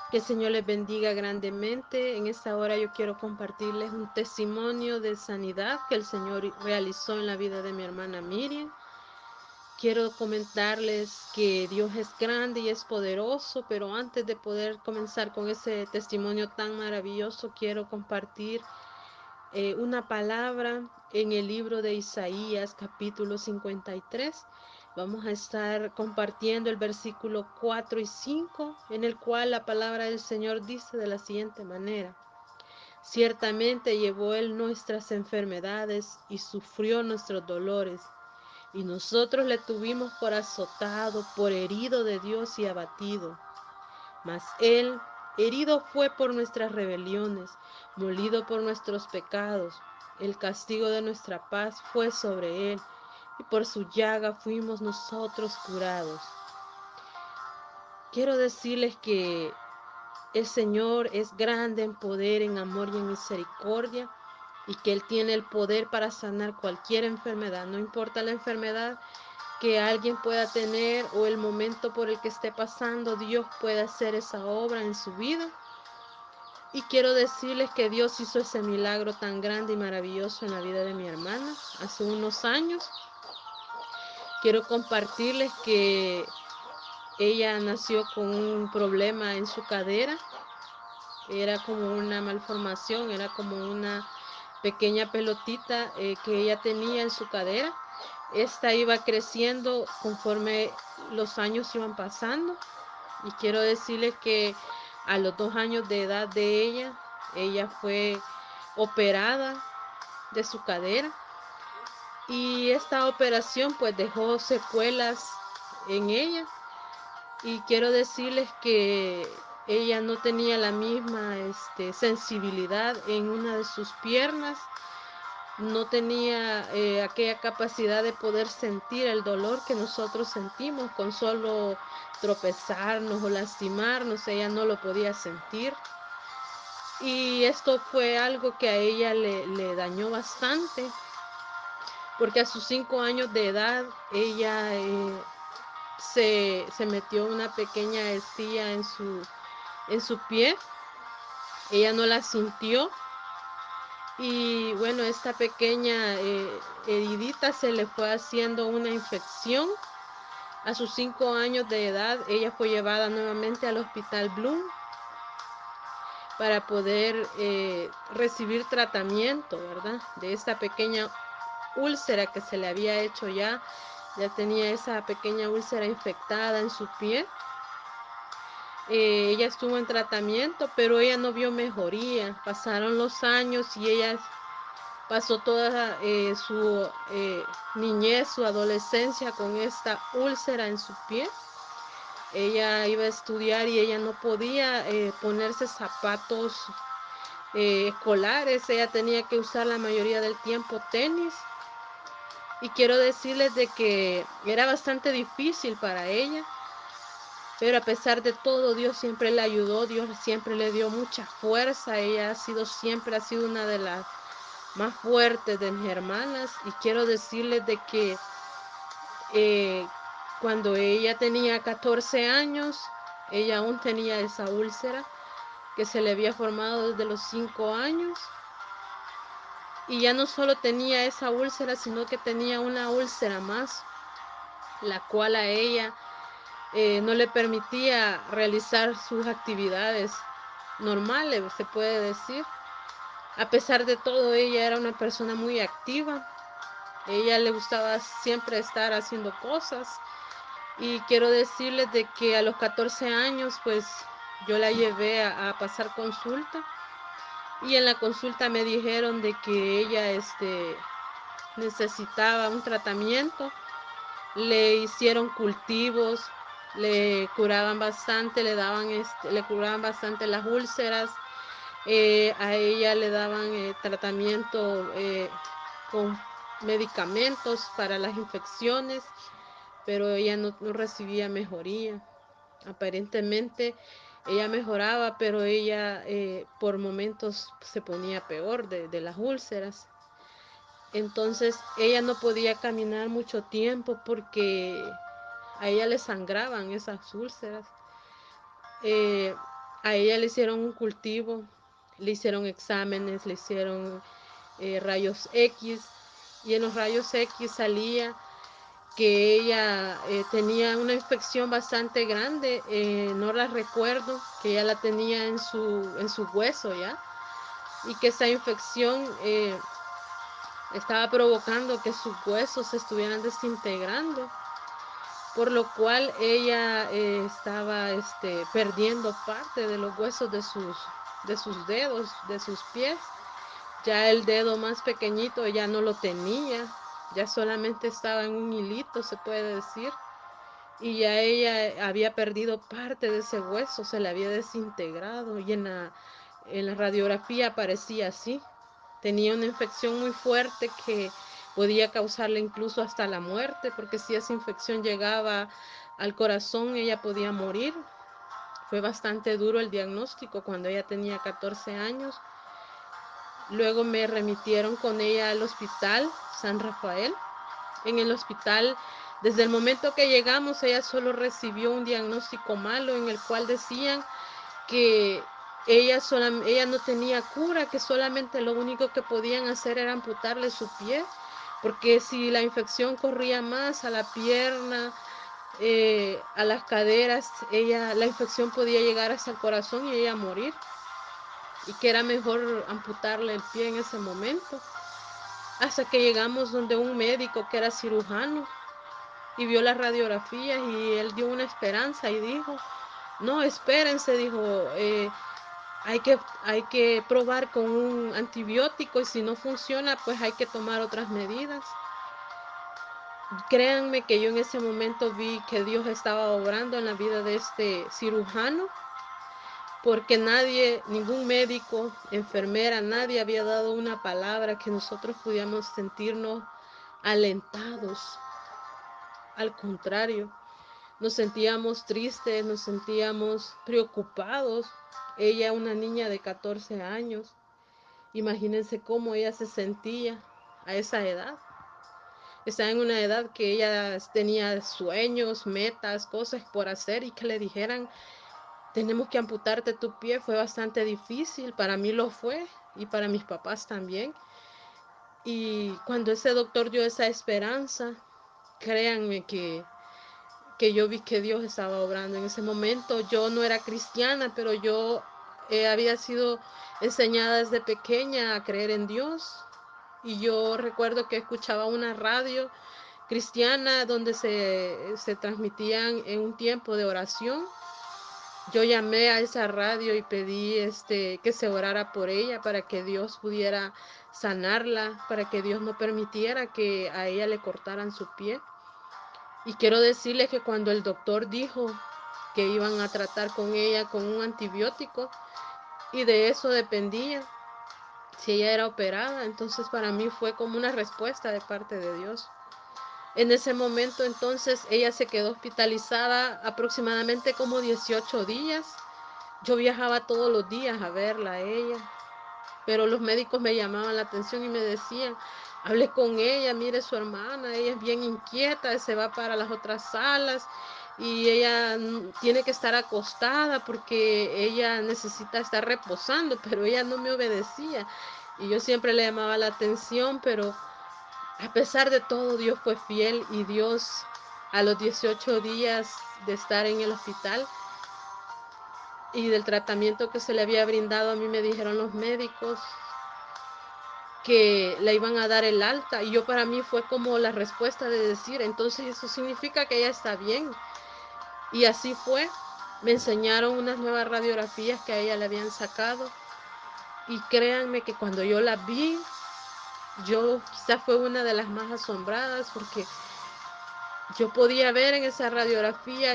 Que el Señor les bendiga grandemente. En esta hora yo quiero compartirles un testimonio de sanidad que el Señor realizó en la vida de mi hermana Miriam. Quiero comentarles que Dios es grande y es poderoso, pero antes de poder comenzar con ese testimonio tan maravilloso, quiero compartir una palabra en el libro de Isaías, capítulo 53. Vamos a estar compartiendo el versículo 4 y 5, en el cual la palabra del Señor dice de la siguiente manera: Ciertamente llevó Él nuestras enfermedades y sufrió nuestros dolores, y nosotros le tuvimos por azotado, por herido de Dios y abatido. Mas Él herido fue por nuestras rebeliones, molido por nuestros pecados. El castigo de nuestra paz fue sobre Él, y por su llaga fuimos nosotros curados. Quiero decirles que el Señor es grande en poder, en amor y en misericordia, y que Él tiene el poder para sanar cualquier enfermedad, no importa la enfermedad que alguien pueda tener o el momento por el que esté pasando. Dios puede hacer esa obra en su vida. Y quiero decirles que Dios hizo ese milagro tan grande y maravilloso en la vida de mi hermana hace unos años. Quiero compartirles que ella nació con un problema en su cadera. Era como una malformación, era como una pequeña pelotita que ella tenía en su cadera. Esta iba creciendo conforme los años iban pasando. Y quiero decirles que a los 2 años de edad de ella fue operada de su cadera. Y esta operación pues dejó secuelas en ella. Y quiero decirles que ella no tenía la misma sensibilidad en una de sus piernas. No tenía aquella capacidad de poder sentir el dolor que nosotros sentimos con solo tropezarnos o lastimarnos. Ella no lo podía sentir. Y esto fue algo que a ella le dañó bastante, porque a sus 5 años de edad ella se metió una pequeña estilla en su pie. Ella no la sintió. Y bueno, esta pequeña heridita se le fue haciendo una infección. A sus 5 años de edad, ella fue llevada nuevamente al Hospital Bloom para poder recibir tratamiento, ¿verdad? De esta pequeña úlcera que se le había hecho ya. Ya tenía esa pequeña úlcera infectada en su pie. Ella estuvo en tratamiento, pero ella no vio mejoría. Pasaron los años y ella pasó toda su niñez, su adolescencia con esta úlcera en su pie. Ella iba a estudiar y ella no podía ponerse zapatos escolares. Ella tenía que usar la mayoría del tiempo tenis. Y quiero decirles de que era bastante difícil para ella, pero a pesar de todo, Dios siempre le ayudó. Dios siempre le dio mucha fuerza. Ella siempre ha sido una de las más fuertes de mis hermanas. Y quiero decirles de que eh, cuando ella tenía 14 años, ella aún tenía esa úlcera que se le había formado desde los 5 años. Y ya no solo tenía esa úlcera, sino que tenía una úlcera más, la cual a ella no le permitía realizar sus actividades normales, se puede decir. A pesar de todo, ella era una persona muy activa. Ella le gustaba siempre estar haciendo cosas. Y quiero decirles de que a los 14 años, pues yo la llevé a pasar consulta. Y en la consulta me dijeron de que ella necesitaba un tratamiento. Le hicieron cultivos, le curaban bastante, le curaban bastante las úlceras. A ella le daban tratamiento con medicamentos para las infecciones, pero ella no recibía mejoría. Aparentemente ella mejoraba, pero ella por momentos se ponía peor de las úlceras. Entonces ella no podía caminar mucho tiempo porque a ella le sangraban esas úlceras. A ella le hicieron un cultivo, le hicieron exámenes, le hicieron rayos X, y en los rayos X salía que ella tenía una infección bastante grande, no la recuerdo, que ella la tenía en su hueso ya, y que esa infección estaba provocando que sus huesos se estuvieran desintegrando, por lo cual ella estaba perdiendo parte de los huesos de sus dedos, de sus pies. Ya el dedo más pequeñito ya no lo tenía, ya solamente estaba en un hilito, se puede decir. Y ya ella había perdido parte de ese hueso, se le había desintegrado, y en la radiografía aparecía así. Tenía una infección muy fuerte que podía causarle incluso hasta la muerte, porque si esa infección llegaba al corazón, ella podía morir. Fue bastante duro el diagnóstico cuando ella tenía 14 años. Luego me remitieron con ella al hospital San Rafael. En el hospital, desde el momento que llegamos, ella solo recibió un diagnóstico malo en el cual decían que ella no tenía cura, que solamente lo único que podían hacer era amputarle su pie, porque si la infección corría más a la pierna, a las caderas, la infección podía llegar hasta el corazón y ella morir, y que era mejor amputarle el pie en ese momento. Hasta que llegamos donde un médico que era cirujano y vio las radiografías, y él dio una esperanza y dijo, no, espérense, dijo, hay que probar con un antibiótico, y si no funciona, pues hay que tomar otras medidas. Créanme que yo en ese momento vi que Dios estaba obrando en la vida de este cirujano, porque nadie, ningún médico, enfermera, nadie había dado una palabra que nosotros pudiéramos sentirnos alentados. Al contrario, nos sentíamos tristes, nos sentíamos preocupados. Ella, una niña de 14 años, imagínense cómo ella se sentía a esa edad. Estaba en una edad que ella tenía sueños, metas, cosas por hacer, y que le dijeran, tenemos que amputarte tu pie, fue bastante difícil. Para mí lo fue, y para mis papás también. Y cuando ese doctor dio esa esperanza, créanme que yo vi que Dios estaba obrando en ese momento. Yo no era cristiana, pero yo había sido enseñada desde pequeña a creer en Dios. Y yo recuerdo que escuchaba una radio cristiana donde se transmitían en un tiempo de oración. Yo llamé a esa radio y pedí que se orara por ella, para que Dios pudiera sanarla, para que Dios no permitiera que a ella le cortaran su pie. Y quiero decirles que cuando el doctor dijo que iban a tratar con ella con un antibiótico, y de eso dependía si ella era operada, entonces para mí fue como una respuesta de parte de Dios. En ese momento entonces ella se quedó hospitalizada aproximadamente como 18 días. Yo viajaba todos los días a verla a ella, pero los médicos me llamaban la atención y me decían, hable con ella, mire su hermana, ella es bien inquieta, se va para las otras salas y ella tiene que estar acostada porque ella necesita estar reposando, pero ella no me obedecía. Y yo siempre le llamaba la atención, pero a pesar de todo, Dios fue fiel, y Dios, a los 18 días de estar en el hospital y del tratamiento que se le había brindado, a mí me dijeron los médicos que le iban a dar el alta, y yo, para mí fue como la respuesta de decir, entonces eso significa que ella está bien. Y así fue. Me enseñaron unas nuevas radiografías que a ella le habían sacado, y créanme que cuando yo las vi, yo quizás fue una de las más asombradas, porque yo podía ver en esa radiografía